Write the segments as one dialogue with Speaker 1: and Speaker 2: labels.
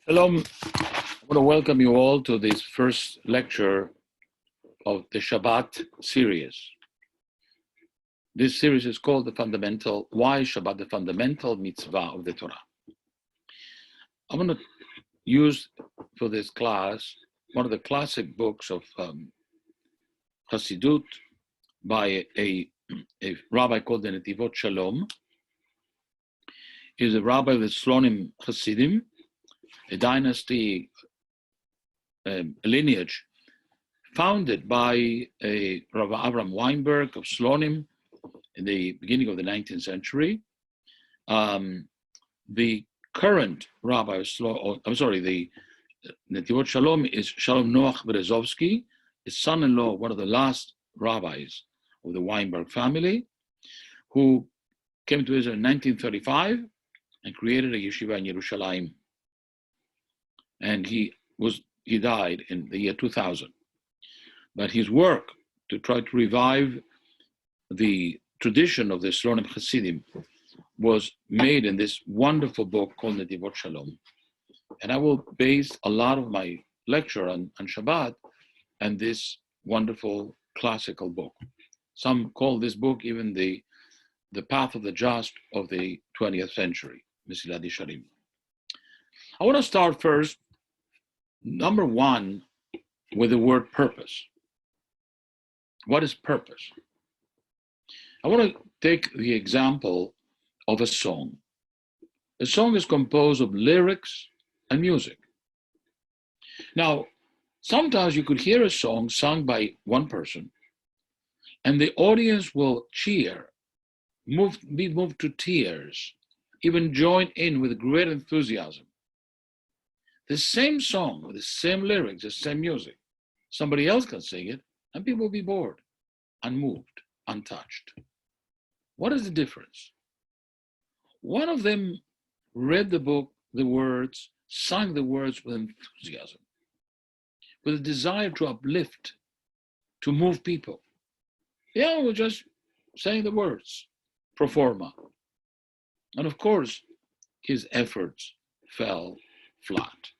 Speaker 1: Shalom. I want to welcome you all to this first lecture of the Shabbat series. This series is called Why Shabbat, the Fundamental Mitzvah of the Torah. I'm going to use for this class one of the classic books of Hasidut by a rabbi called the Netivot Shalom. He's a rabbi of the Slonim Hasidim, a dynasty, a lineage founded by Rabbi Avram Weinberg of Slonim in the beginning of the 19th century. The current rabbi of the Netivot Shalom is Shalom Noach Berezovsky, his son-in-law, one of the last rabbis of the Weinberg family, who came to Israel in 1935 and created a yeshiva in Yerushalayim. And he died in the year 2000. But his work to try to revive the tradition of the Slonim Hasidim was made in this wonderful book called Netivot Shalom. And I will base a lot of my lecture on Shabbat and this wonderful classical book. Some call this book even the path of the just of the 20th century, Mesilat Yesharim. I want to start first, number one, with the word purpose. What is purpose? I want to take the example of a song. A song is composed of lyrics and music. Now, sometimes you could hear a song sung by one person, and the audience will cheer, be moved to tears, even join in with great enthusiasm. The same song, with the same lyrics, the same music, somebody else can sing it, and people will be bored, unmoved, untouched. What is the difference? One of them read the book, the words, sang the words with enthusiasm, with a desire to uplift, to move people. The other was just saying the words, pro forma. And of course, his efforts fell flat.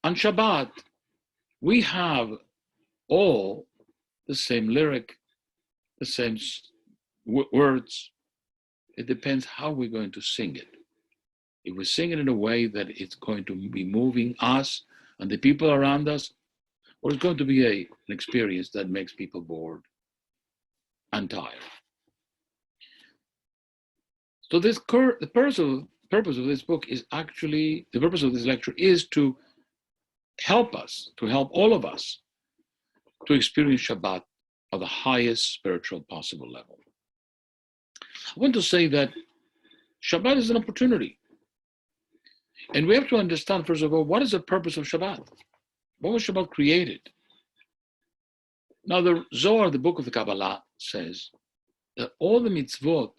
Speaker 1: On Shabbat, we have all the same lyric, the same words. It depends how we're going to sing it. If we sing it in a way that it's going to be moving us and the people around us, or it's going to be an experience that makes people bored and tired. So the purpose of this book is actually, the purpose of this lecture is to help us, to help all of us to experience Shabbat at the highest spiritual possible level. I want to say that Shabbat is an opportunity. And we have to understand, first of all, what is the purpose of Shabbat? What was Shabbat created? Now, the Zohar, the book of the Kabbalah, says that all the mitzvot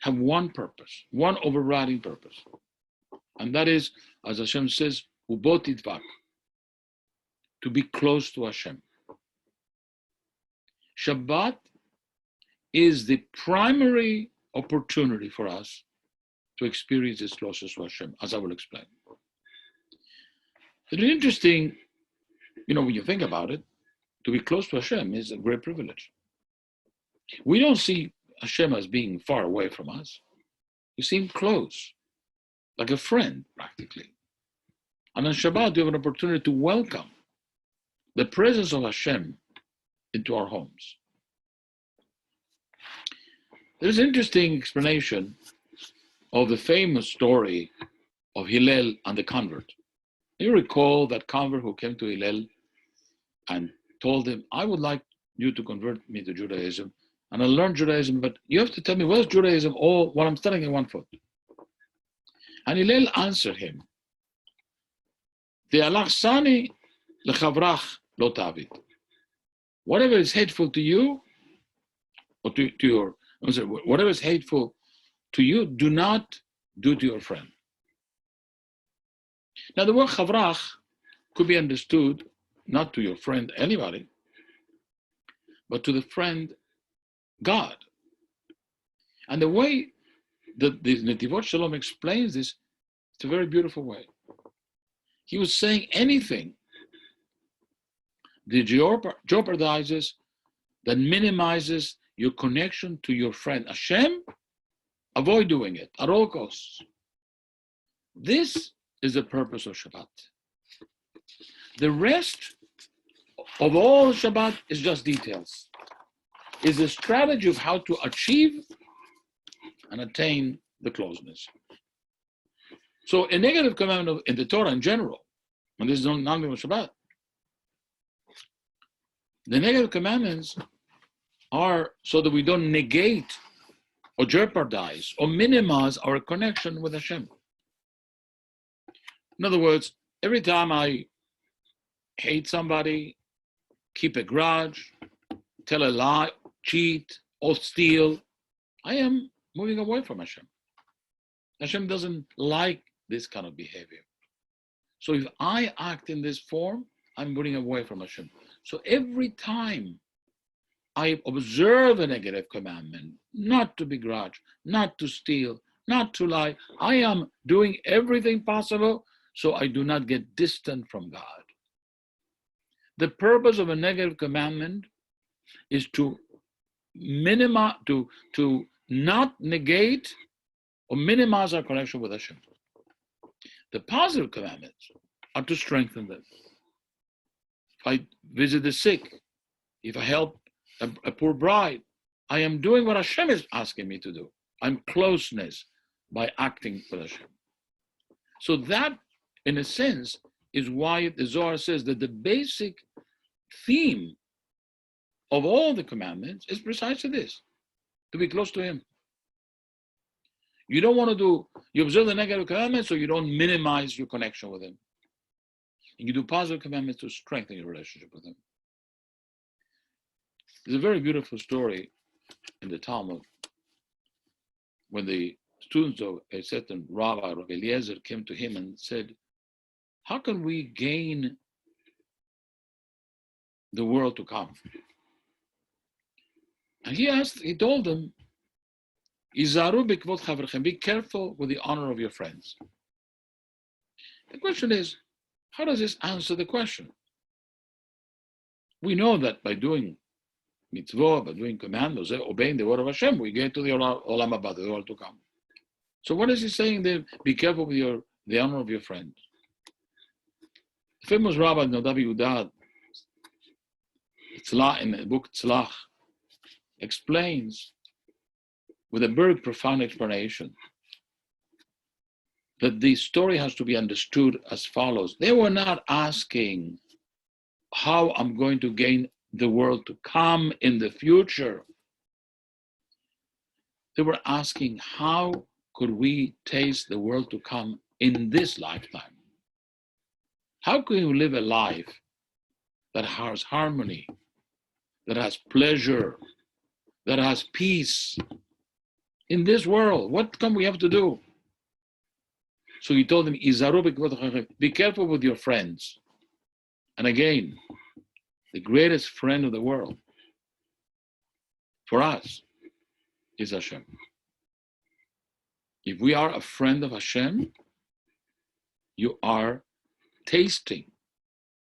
Speaker 1: have one purpose, one overriding purpose. And that is, as Hashem says, ubot itvak, to be close to Hashem. Shabbat is the primary opportunity for us to experience this closeness to Hashem, as I will explain. It is interesting, when you think about it, to be close to Hashem is a great privilege. We don't see Hashem as being far away from us. We see him close, like a friend, practically. And on Shabbat, we have an opportunity to welcome the presence of Hashem into our homes. There's an interesting explanation of the famous story of Hillel and the convert. You recall that convert who came to Hillel and told him, I would like you to convert me to Judaism, and I'll learn Judaism, but you have to tell me, what is Judaism all while I'm standing in one foot? And Hillel answered him, whatever is hateful to you, or whatever is hateful to you, do not do to your friend. Now, the word chavrach could be understood not to your friend, anybody, but to the friend, God. And the way that the Netivot Shalom explains this It's a very beautiful way. He was saying anything that jeopardizes, that minimizes your connection to your friend Hashem, avoid doing it at all costs. This is the purpose of Shabbat. The rest of all Shabbat is just details. Is a strategy of how to achieve and attain the closeness. So a negative commandment in the Torah in general, and this is not only on Shabbat, the negative commandments are so that we don't negate or jeopardize or minimize our connection with Hashem. In other words, every time I hate somebody, keep a grudge, tell a lie, cheat, or steal, I am moving away from Hashem. Hashem doesn't like this kind of behavior. So if I act in this form, I'm moving away from Hashem. So every time I observe a negative commandment, not to begrudge, not to steal, not to lie, I am doing everything possible so I do not get distant from God. The purpose of a negative commandment is to minimize, to not negate or minimize our connection with Hashem. The positive commandments are to strengthen them. If I visit the sick, if I help a poor bride, I am doing what Hashem is asking me to do. I'm closeness by acting with Hashem. So that, in a sense, is why the Zohar says that the basic theme of all the commandments is precisely this, to be close to Him. You don't want to you observe the negative commandments so you don't minimize your connection with Him. And you do positive commandments to strengthen your relationship with Him. There's a very beautiful story in the Talmud when the students of a certain Rabbi Eliezer, came to him and said, how can we gain the world to come? And he told them, be careful with the honor of your friends. The question is, how does this answer the question? We know that by doing Mitzvah, by doing commandments, obeying the word of Hashem, we get to the Olam Haba, the world to come. So what is he saying there? Be careful with the honor of your friends. The famous Rabbi Nadav Yehuda in the book Tzlach explains with a very profound explanation that the story has to be understood as follows. They were not asking how I'm going to gain the world to come in the future. They were asking how could we taste the world to come in this lifetime? How can we live a life that has harmony, that has pleasure, that has peace in this world? What can we have to do? So he told them, be careful with your friends. And again, the greatest friend of the world for us is Hashem. If we are a friend of Hashem, you are tasting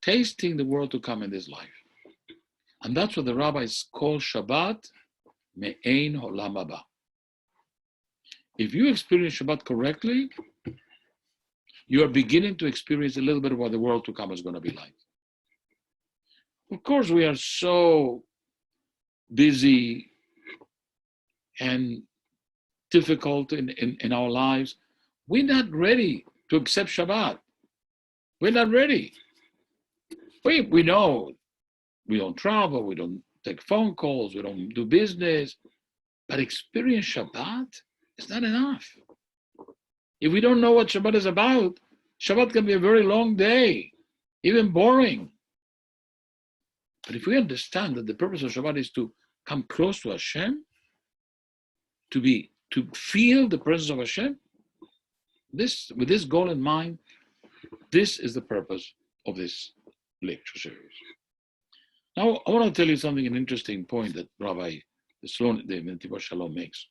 Speaker 1: the world to come in this life. And that's what the rabbis call Shabbat, Me'ein Olam Haba. If you experience Shabbat correctly, you are beginning to experience a little bit of what the world to come is going to be like. Of course, we are so busy and difficult in our lives. We're not ready to accept Shabbat. We're not ready. We know we don't travel, we don't take phone calls, we don't do business, but experience Shabbat is not enough. If we don't know what Shabbat is about, Shabbat can be a very long day, even boring. But if we understand that the purpose of Shabbat is to come close to Hashem, to feel the presence of Hashem, with this goal in mind, this is the purpose of this lecture series. Now, I want to tell you something, an interesting point that Rabbi the Mentivot Shalom makes.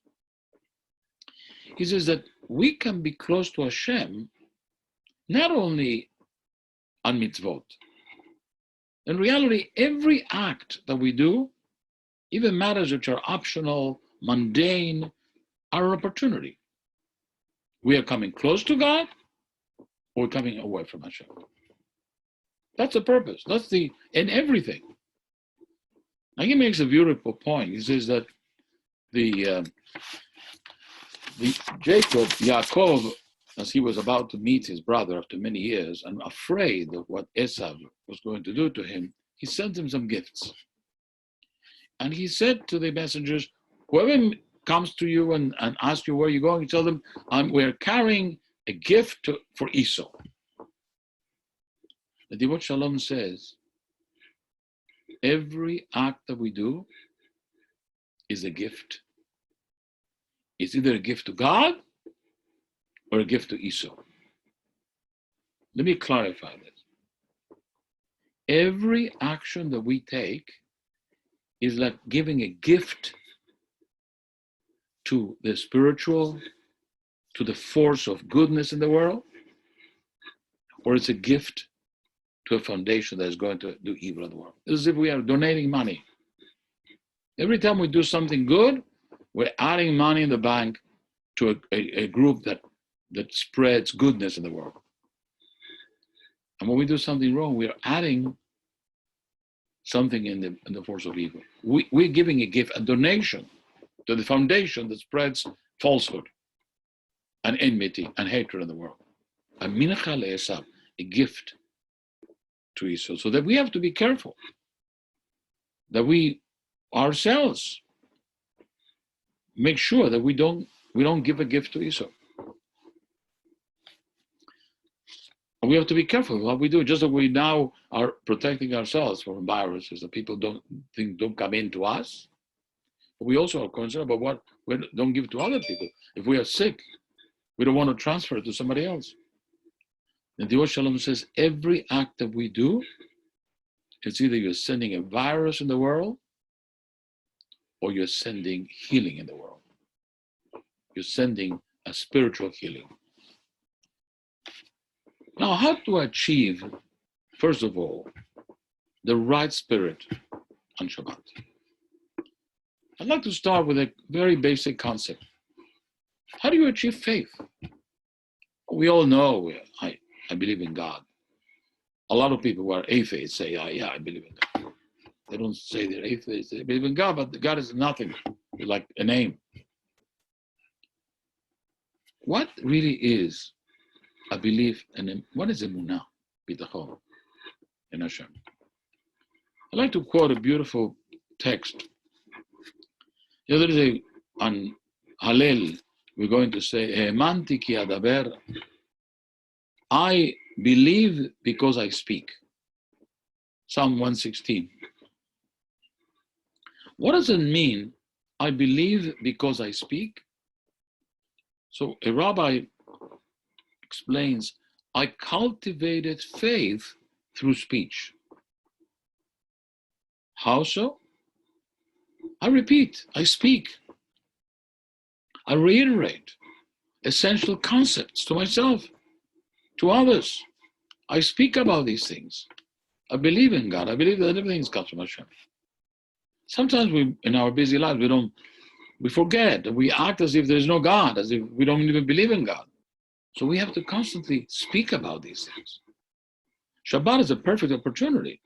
Speaker 1: He says that we can be close to Hashem not only on mitzvot. In reality, every act that we do, even matters which are optional, mundane, are an opportunity. We are coming close to God, or we're coming away from Hashem. That's the purpose. That's in everything. Now he makes a beautiful point. He says that the Yaakov, as he was about to meet his brother after many years, and afraid of what Esav was going to do to him, he sent him some gifts. And he said to the messengers, whoever comes to you and asks you where you're going, you tell them, we're carrying a gift for Esau. The Divot Shalom says, every act that we do is a gift. It's either a gift to God or a gift to Esau. Let me clarify this. Every action that we take is like giving a gift to the spiritual, to the force of goodness in the world, or it's a gift to a foundation that is going to do evil in the world. It's as if we are donating money. Every time we do something good, we're adding money in the bank to a group that spreads goodness in the world. And when we do something wrong, we are adding something in the force of evil. We're giving a gift, a donation to the foundation that spreads falsehood and enmity and hatred in the world. A mincha le'esav, a gift to Esau. So that we have to be careful that we ourselves make sure that we don't give a gift to Esau. And we have to be careful what we do, just as we now are protecting ourselves from viruses that people don't come into us. But we also are concerned about what we don't give to other people. If we are sick, we don't want to transfer it to somebody else. And the Shalom says every act that we do, it's either you're sending a virus in the world or you're sending healing in the world. You're sending a spiritual healing. Now, how to achieve, first of all, the right spirit on Shabbat? I'd like to start with a very basic concept. How do you achieve faith? We all know, I believe in God. A lot of people who are atheists say, yeah, I believe in God. They don't say they're atheists, they believe in God, but God is nothing. It's like a name. What really is a belief, and what is emunah, bitachon, in Hashem? I'd like to quote a beautiful text. The other day on Hallel, we're going to say, He'emanti ki adaber, I believe because I speak. Psalm 116. What does it mean, I believe because I speak? So a rabbi explains, I cultivated faith through speech. How so? I repeat, I speak. I reiterate essential concepts to myself, to others. I speak about these things. I believe in God. I believe that everything comes from Hashem. Sometimes we, in our busy lives, we forget. We act as if there's no God, as if we don't even believe in God. So we have to constantly speak about these things. Shabbat is a perfect opportunity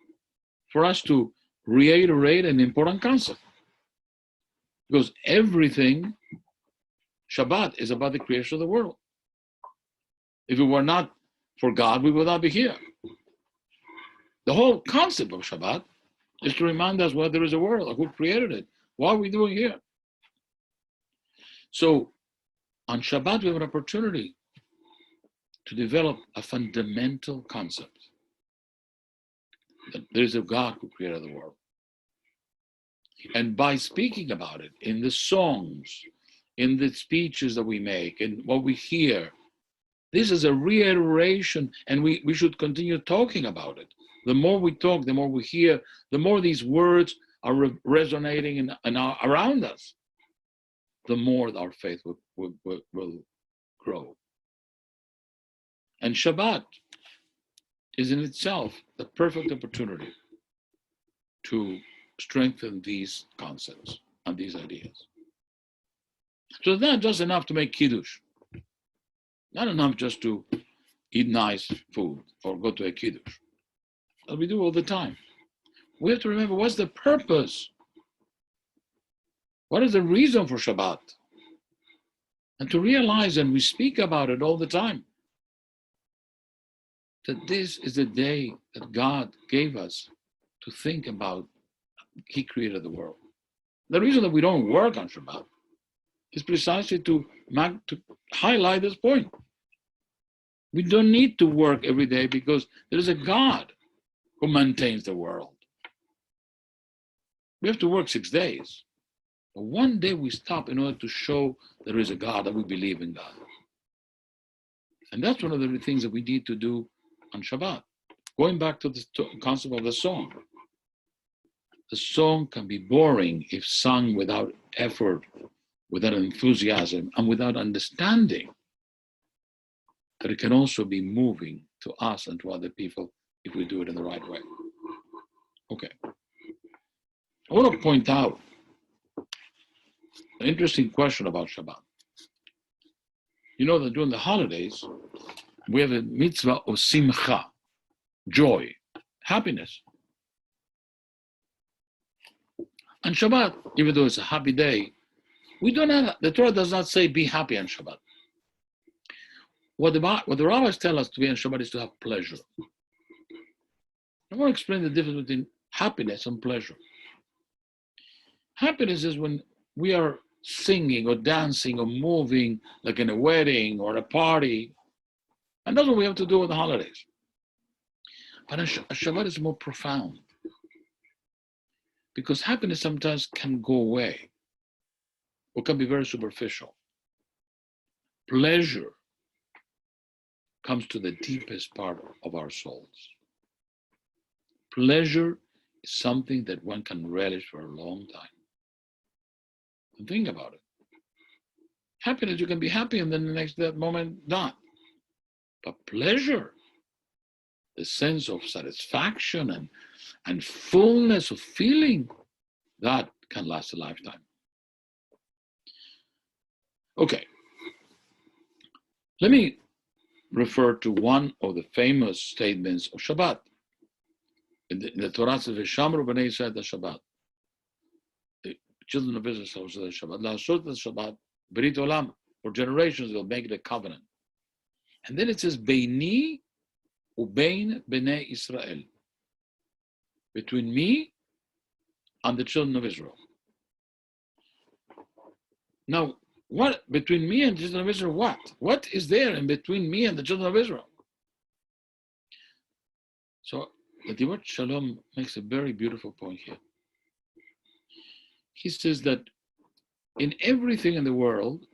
Speaker 1: for us to reiterate an important concept. Because everything, Shabbat is about the creation of the world. If it were not for God, we would not be here. The whole concept of Shabbat is to remind us whether there is a world, who created it, what are we doing here? So on Shabbat, we have an opportunity to develop a fundamental concept that there is a God who created the world. And by speaking about it in the songs, in the speeches that we make, in what we hear, this is a reiteration, and we should continue talking about it. The more we talk, the more we hear, the more these words are resonating around us, the more our faith will grow. And Shabbat is in itself the perfect opportunity to strengthen these concepts and these ideas. So it's not just enough to make kiddush, not enough just to eat nice food or go to a kiddush, as we do all the time. We have to remember, what's the purpose? What is the reason for Shabbat? And to realize, and we speak about it all the time, that this is the day that God gave us to think about. He created the world. The reason that we don't work on Shabbat is precisely to highlight this point. We don't need to work every day because there is a God who maintains the world. We have to work 6 days. But one day we stop in order to show there is a God, that we believe in God. And that's one of the things that we need to do on Shabbat. Going back to the concept of the song. The song can be boring if sung without effort, without enthusiasm, and without understanding. But it can also be moving to us and to other people if we do it in the right way. Okay. I want to point out an interesting question about Shabbat. You know that during the holidays, we have a mitzvah of simcha, joy, happiness. On Shabbat, even though it's a happy day, the Torah does not say be happy on Shabbat. What the rabbis tell us to be on Shabbat is to have pleasure. I want to explain the difference between happiness and pleasure. Happiness is when we are singing or dancing or moving, like in a wedding or a party. And that's what we have to do with the holidays. But a Shabbat is more profound. Because happiness sometimes can go away or can be very superficial. Pleasure comes to the deepest part of our souls. Pleasure is something that one can relish for a long time. And think about it. Happiness, you can be happy and then the next moment not. But pleasure, the sense of satisfaction and fullness of feeling, that can last a lifetime. Okay. Let me refer to one of the famous statements of Shabbat. In the Torah says, "V'shamru b'nei Yisrael Shabbat." The children of Israel said Shabbat. La'asot Shabbat brit olam. For generations they'll make the covenant. And then it says, "Beini ubein b'nei Israel." Between me and the children of Israel. Now, what between me and the children of Israel? What? What is there in between me and the children of Israel? So the Divat Shalom makes a very beautiful point here. He says that in everything in the world,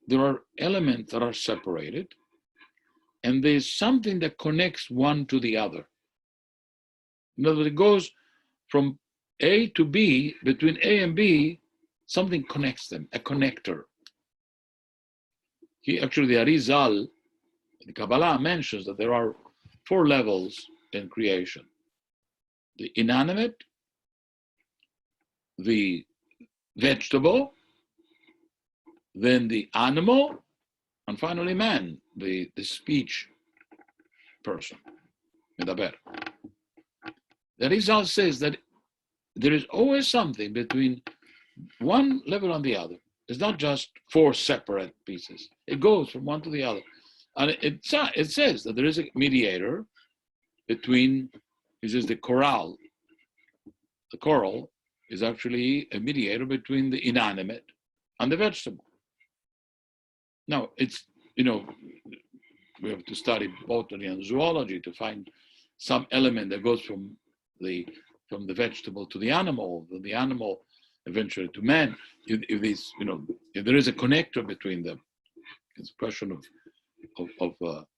Speaker 1: there are elements that are separated, and there's something that connects one to the other. In other words, it goes from A to B, between A and B, something connects them, a connector. The Arizal, the Kabbalah mentions that there are 4 levels in creation. The inanimate, the vegetable, then the animal, and finally man, the speech person, medaber. The Arizal says that there is always something between one level and the other. It's not just 4 separate pieces. It goes from one to the other. And it says that there is a mediator between, he says the coral is actually a mediator between the inanimate and the vegetable. Now, it's, we have to study botany and zoology to find some element that goes from the vegetable to the animal eventually to man. If there is a connector between them, it's a question of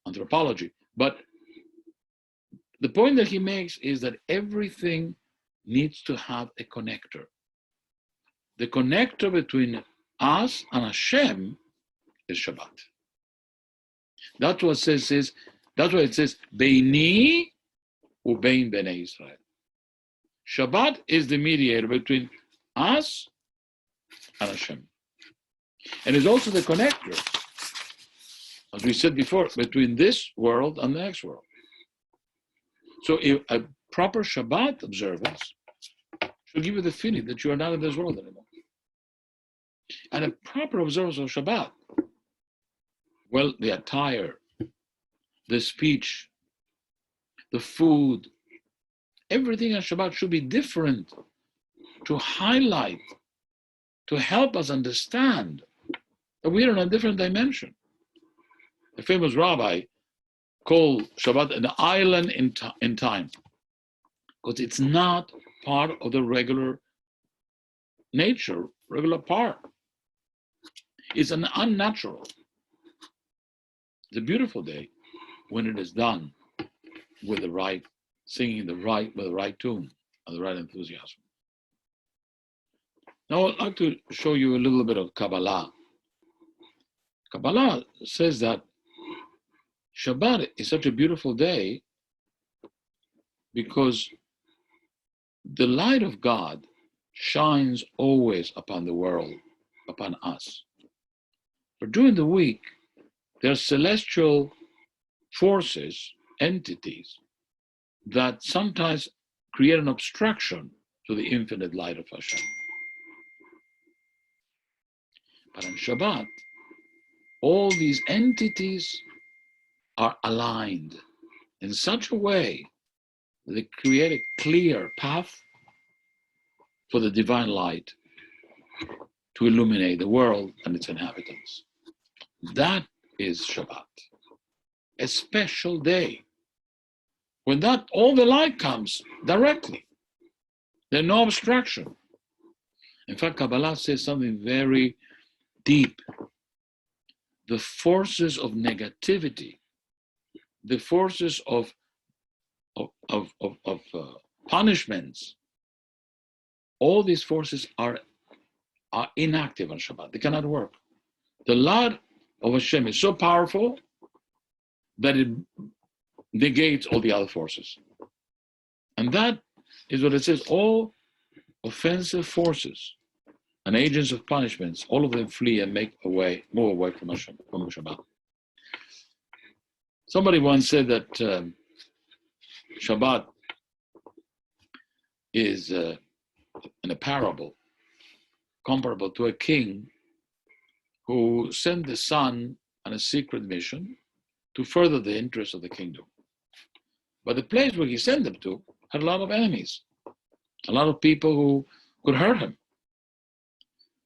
Speaker 1: anthropology. But the point that he makes is that everything needs to have a connector. The connector between us and Hashem is Shabbat. That's what it says, Beini ubein bnei Israel. Shabbat is the mediator between us and Hashem. And is also the connector, as we said before, between this world and the next world. So a proper Shabbat observance should give you the feeling that you are not in this world anymore. And a proper observance of Shabbat, well, the attire, the speech, the food, everything on Shabbat should be different to highlight, to help us understand that we are in a different dimension. A famous rabbi called Shabbat an island in time, because it's not part of the regular nature, regular part. It's an unnatural. It's a beautiful day when it is done with the right singing, with the right tune, and the right enthusiasm. Now I'd like to show you a little bit of Kabbalah. Kabbalah says that Shabbat is such a beautiful day because the light of God shines always upon the world, upon us. But during the week, there are celestial forces, entities, that sometimes create an obstruction to the infinite light of Hashem. But on Shabbat, all these entities are aligned in such a way that they create a clear path for the divine light to illuminate the world and its inhabitants. That is Shabbat, a special day when that all the light comes directly. There's no obstruction. In fact, Kabbalah says something very deep. The forces of negativity, the forces of punishments, all these forces are inactive on Shabbat. They cannot work. The light of Hashem is so powerful that it negates all the other forces. And that is what it says. All offensive forces and agents of punishments, all of them flee and move away from Hashem, from Shabbat. Somebody once said that Shabbat is in a parable comparable to a king who sent the son on a secret mission to further the interests of the kingdom. But the place where he sent them to had a lot of enemies, a lot of people who could hurt him.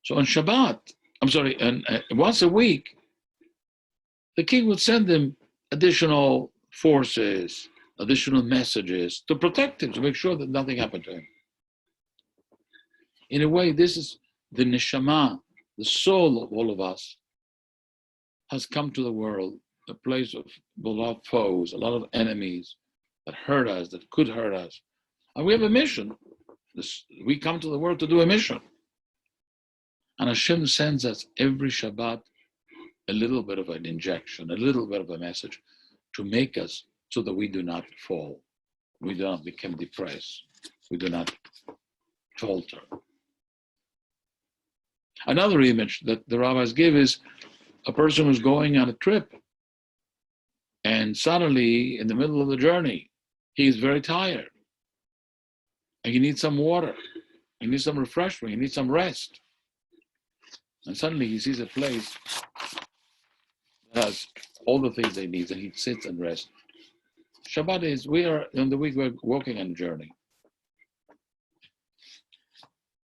Speaker 1: So on Shabbat, once a week, the king would send them additional forces, additional messages to protect him, to make sure that nothing happened to him. In a way, this is the neshama, the soul of all of us, has come to the world, a place of a lot of foes, a lot of enemies that hurt us, that could hurt us. And we have a mission. We come to the world to do a mission. And Hashem sends us every Shabbat a little bit of an injection, a little bit of a message to make us so that we do not fall. We do not become depressed. We do not falter. Another image that the rabbis give is a person who's going on a trip, and suddenly in the middle of the journey, he is very tired. And he needs some water. He needs some refreshment. He needs some rest. And suddenly he sees a place that has all the things they need, and he sits and rests. Shabbat is, in the week, we're walking on a journey.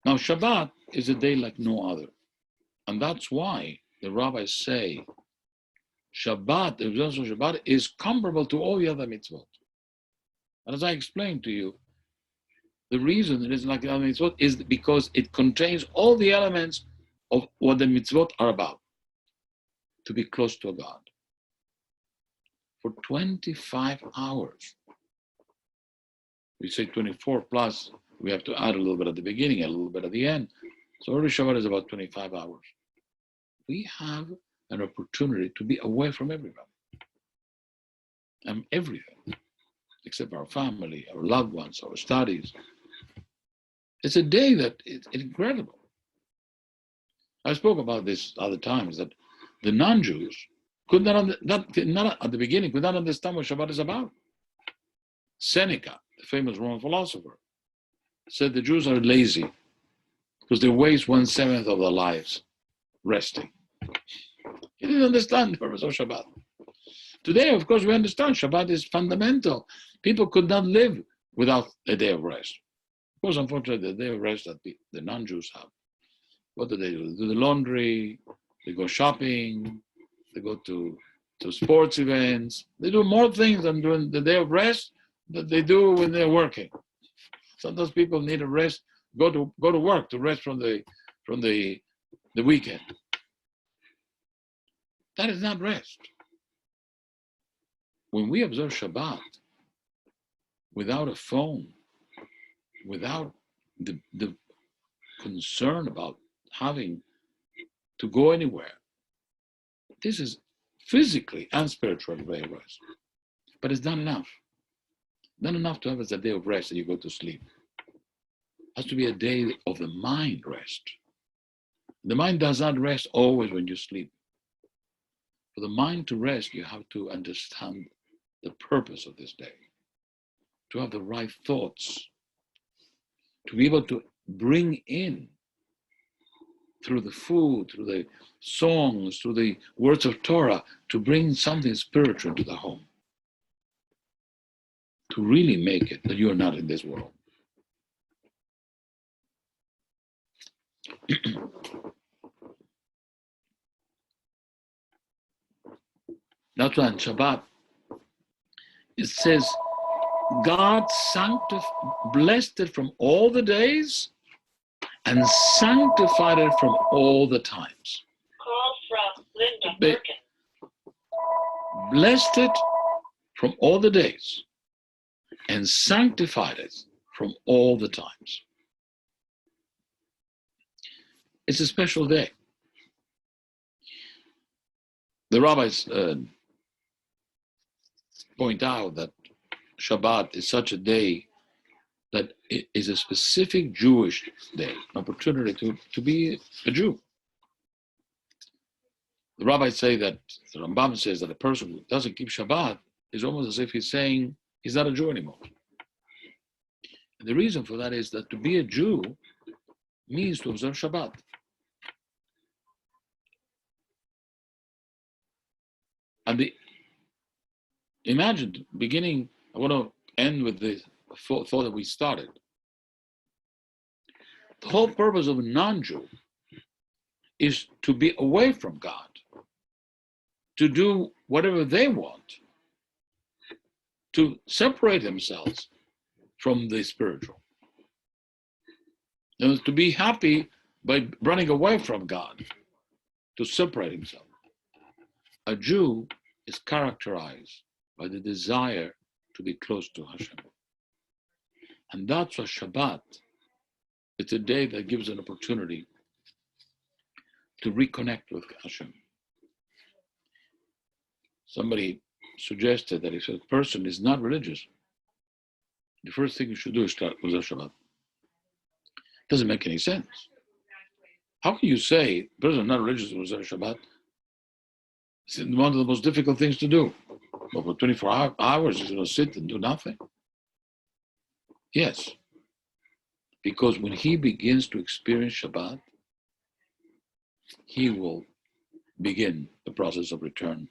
Speaker 1: Now, Shabbat is a day like no other. And that's why the rabbis say Shabbat, the observance of Shabbat, is comparable to all the other mitzvot. And as I explained to you, the reason it is like the other mitzvot is because it contains all the elements of what the mitzvot are about, to be close to God. For 25 hours. We say 24 plus, we have to add a little bit at the beginning, a little bit at the end. So every Shabbat is about 25 hours. We have an opportunity to be away from everybody. everything, except our family, our loved ones, our studies. It's a day that it's incredible. I spoke about this other times, that the non-Jews could not at the beginning could not understand what Shabbat is about. Seneca, the famous Roman philosopher, said the Jews are lazy because they waste 1/7 of their lives resting. He didn't understand the purpose of Shabbat. Today, of course, we understand Shabbat is fundamental. People could not live without a day of rest. Of course, unfortunately, the day of rest that the non-Jews have. What do? They do the laundry, they go shopping, they go to sports events. They do more things than during the day of rest that they do when they're working. Sometimes people need a rest, go to work to rest from the weekend. That is not rest. When we observe Shabbat without a phone, without the concern about having to go anywhere, this is physically and spiritually very rest. But it's not enough. Not enough to have as a day of rest and you go to sleep. It has to be a day of the mind rest. The mind does not rest always when you sleep. For the mind to rest, you have to understand the purpose of this day, to have the right thoughts, to be able to bring in through the food, through the songs, through the words of Torah, to bring something spiritual to the home, to really make it that you are not in this world. That's why in Shabbat, it says, God blessed it from all the days and sanctified it from all the times.
Speaker 2: Call from Linda Birkin.
Speaker 1: Blessed it from all the days and sanctified it from all the times. It's a special day. The rabbis point out that Shabbat is such a day that it is a specific Jewish day, an opportunity to be a Jew. The rabbis say that, the Rambam says that a person who doesn't keep Shabbat is almost as if he's saying he's not a Jew anymore. And the reason for that is that to be a Jew means to observe Shabbat. And imagine, beginning, I want to end with the thought that we started. The whole purpose of a non-Jew is to be away from God, to do whatever they want, to separate themselves from the spiritual. And to be happy by running away from God, to separate himself. A Jew is characterized by the desire to be close to Hashem. And that's why Shabbat, it's a day that gives an opportunity to reconnect with Hashem. Somebody suggested that if a person is not religious, the first thing you should do is start with Shabbat. Doesn't make any sense. How can you say a person not religious was Shabbat? It's one of the most difficult things to do. But for 24 hours, he's going to sit and do nothing. Yes, because when he begins to experience Shabbat, he will begin the process of return.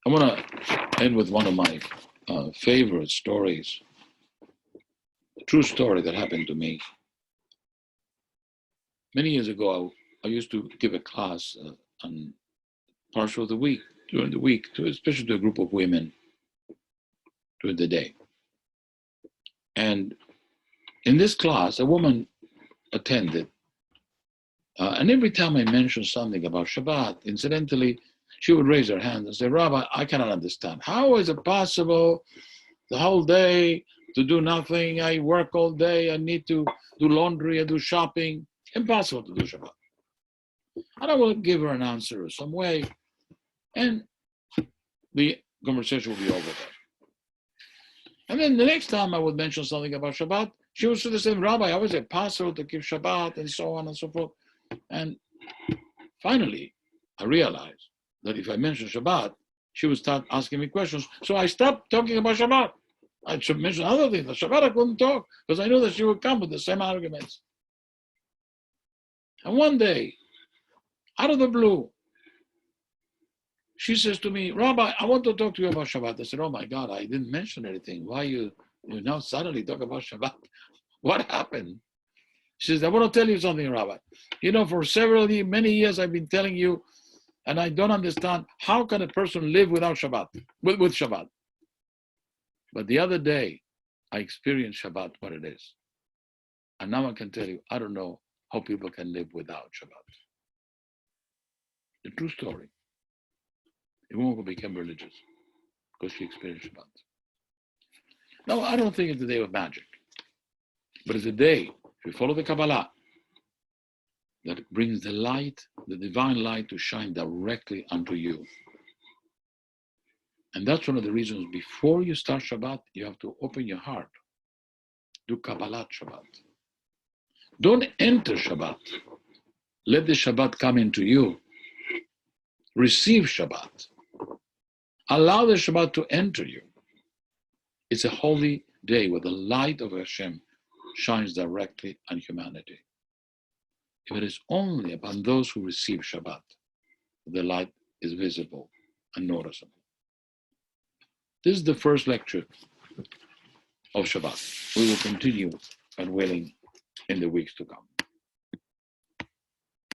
Speaker 1: I want to end with one of my favorite stories, a true story that happened to me. Many years ago, I used to give a class on partial of the week, during the week, especially to a group of women during the day. And in this class, a woman attended, and every time I mentioned something about Shabbat, incidentally, she would raise her hand and say, Rabbi, I cannot understand. How is it possible the whole day to do nothing? I work all day, I need to do laundry, I do shopping. Impossible to do Shabbat. And I will give her an answer in some way. And the conversation will be over there. And then the next time I would mention something about Shabbat, she would say the same, Rabbi, I was a pastor to keep Shabbat and so on and so forth. And finally, I realized that if I mention Shabbat, she would start asking me questions. So I stopped talking about Shabbat. I should mention other things. The Shabbat I couldn't talk because I knew that she would come with the same arguments. And one day, out of the blue, she says to me, Rabbi, I want to talk to you about Shabbat. I said, oh my God, I didn't mention anything. Why you now suddenly talk about Shabbat? What happened? She says, I want to tell you something, Rabbi. You know, for many years I've been telling you, and I don't understand, how can a person live without Shabbat, with Shabbat? But the other day, I experienced Shabbat, what it is. And now I can tell you, I don't know how people can live without Shabbat. The true story. A woman who became religious because she experienced Shabbat. Now, I don't think it's a day of magic, but it's a day, if you follow the Kabbalah, that brings the light, the divine light, to shine directly unto you. And that's one of the reasons before you start Shabbat, you have to open your heart. Do Kabbalat Shabbat. Don't enter Shabbat. Let the Shabbat come into you. Receive Shabbat. Allow the Shabbat to enter you. It's a holy day where the light of Hashem shines directly on humanity. If it is only upon those who receive Shabbat, the light is visible and noticeable. This is the first lecture of Shabbat. We will continue unwilling in the weeks to come.